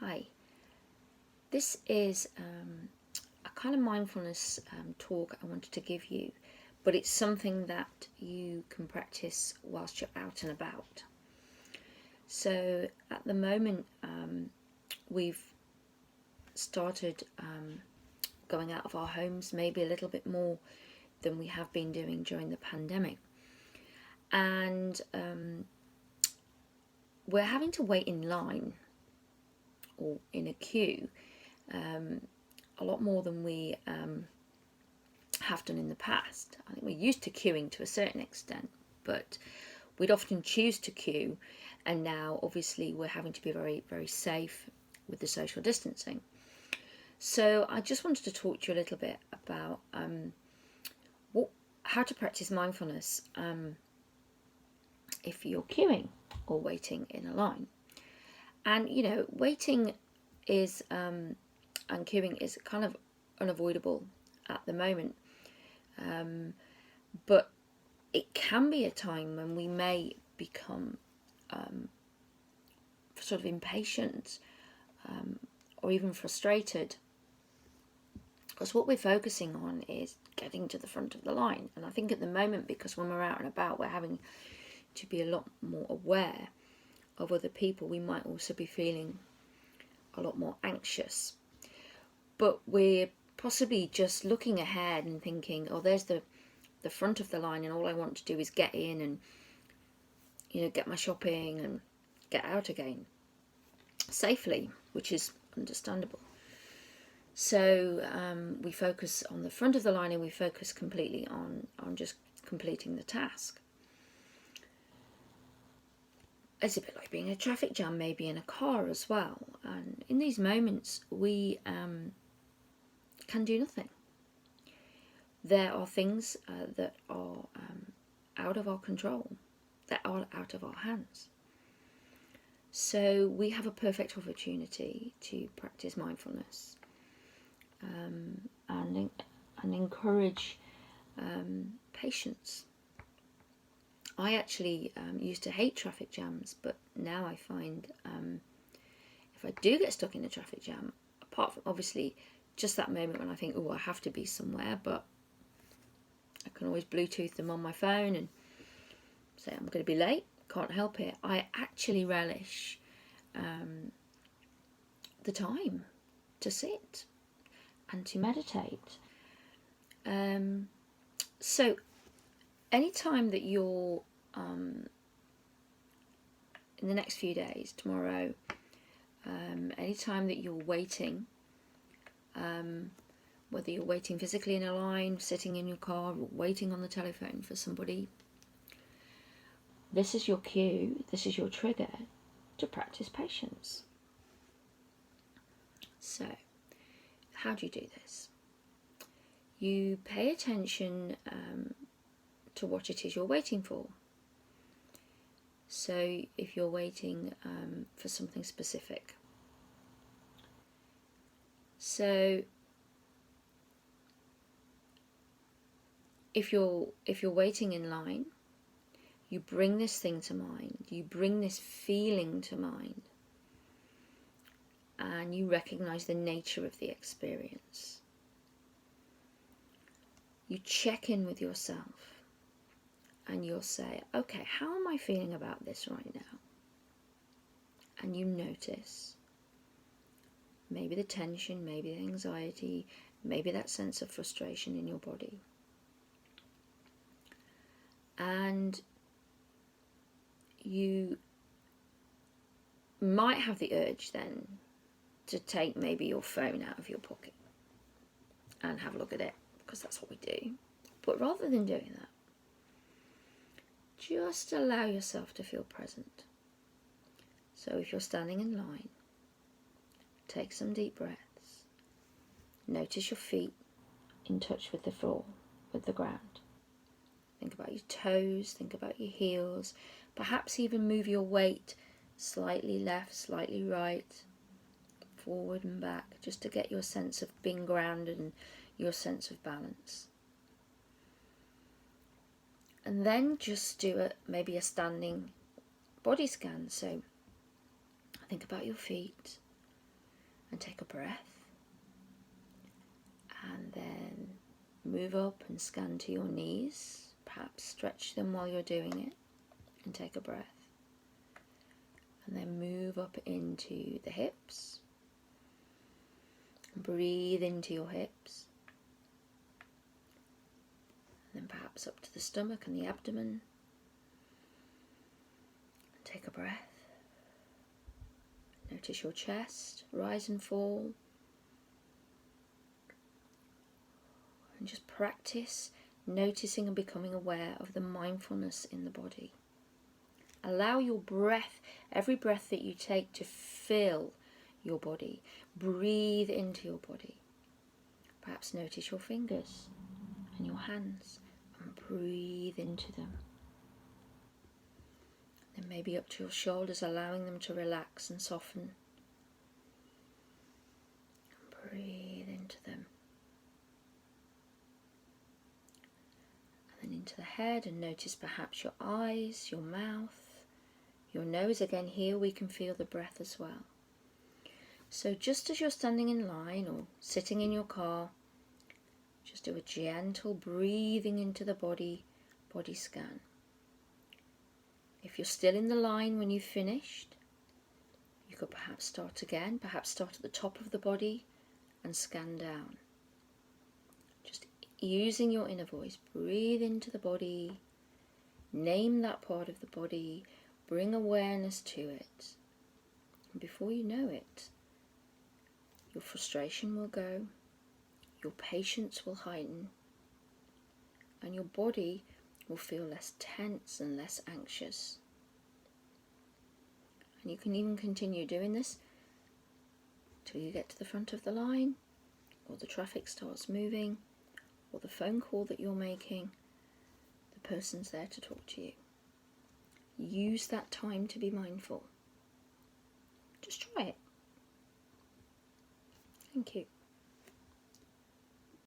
Hi, this is a kind of mindfulness talk I wanted to give you, but it's something that you can practice whilst you're out and about. So at the moment, we've started going out of our homes maybe a little bit more than we have been doing during the pandemic. And we're having to wait in line or in a queue a lot more than we have done in the past. I think we're used to queuing to a certain extent, but we'd often choose to queue, and now obviously we're having to be very, very safe with the social distancing. So I just wanted to talk to you a little bit about how to practice mindfulness if you're queuing or waiting in a line. And waiting is and queuing is kind of unavoidable at the moment, but it can be a time when we may become sort of impatient or even frustrated, because what we're focusing on is getting to the front of the line. And I think at the moment, because when we're out and about, we're having to be a lot more aware of other people, we might also be feeling a lot more anxious. But we're possibly just looking ahead and thinking, oh, there's the front of the line, and all I want to do is get in and get my shopping and get out again safely, which is understandable. So we focus on the front of the line, and we focus completely on just completing the task. It's a bit like being in a traffic jam, maybe in a car as well. And in these moments, we can do nothing. There are things that are out of our control, that are out of our hands. So we have a perfect opportunity to practice mindfulness and encourage patience. I actually used to hate traffic jams, but now I find if I do get stuck in a traffic jam, apart from obviously just that moment when I think, oh, I have to be somewhere, but I can always Bluetooth them on my phone and say I'm going to be late, can't help it. I actually relish the time to sit and to meditate. So anytime that you're in the next few days, tomorrow, anytime that you're waiting, whether you're waiting physically in a line, sitting in your car, or waiting on the telephone for somebody, this is your cue, this is your trigger to practice patience. So, how do you do this? You pay attention to what it is you're waiting for. So, if you're waiting for something specific. So, if you're waiting in line, you bring this thing to mind, you bring this feeling to mind, and you recognize the nature of the experience. You check in with yourself and you'll say, okay, how am I feeling about this right now? And you notice maybe the tension, maybe the anxiety, maybe that sense of frustration in your body. And you might have the urge then to take maybe your phone out of your pocket and have a look at it, because that's what we do. But rather than doing that, just allow yourself to feel present. So if you're standing in line, take some deep breaths. Notice your feet in touch with the floor, with the ground. Think about your toes, think about your heels. Perhaps even move your weight slightly left, slightly right, forward and back, just to get your sense of being grounded and your sense of balance. And then just do maybe a standing body scan. So think about your feet, and take a breath. And then move up and scan to your knees. Perhaps stretch them while you're doing it and take a breath. And then move up into the hips. Breathe into your hips. And then perhaps up to the stomach and the abdomen. And take a breath. Notice your chest rise and fall. And just practice noticing and becoming aware of the mindfulness in the body. Allow your breath, every breath that you take, to fill your body. Breathe into your body. Perhaps notice your fingers and your hands and breathe into them. Then maybe up to your shoulders, allowing them to relax and soften. And breathe into them. And then into the head, and notice perhaps your eyes, your mouth, your nose. Again, here we can feel the breath as well. So just as you're standing in line or sitting in your car, just do a gentle breathing into the body scan. If you're still in the line when you've finished, you could perhaps start again, perhaps start at the top of the body and scan down. Just using your inner voice, breathe into the body, name that part of the body, bring awareness to it. And before you know it, your frustration will go, your patience will heighten, and your body will feel less tense and less anxious. And you can even continue doing this till you get to the front of the line, or the traffic starts moving, or the phone call that you're making, the person's there to talk to you. Use that time to be mindful. Just try it. Thank you.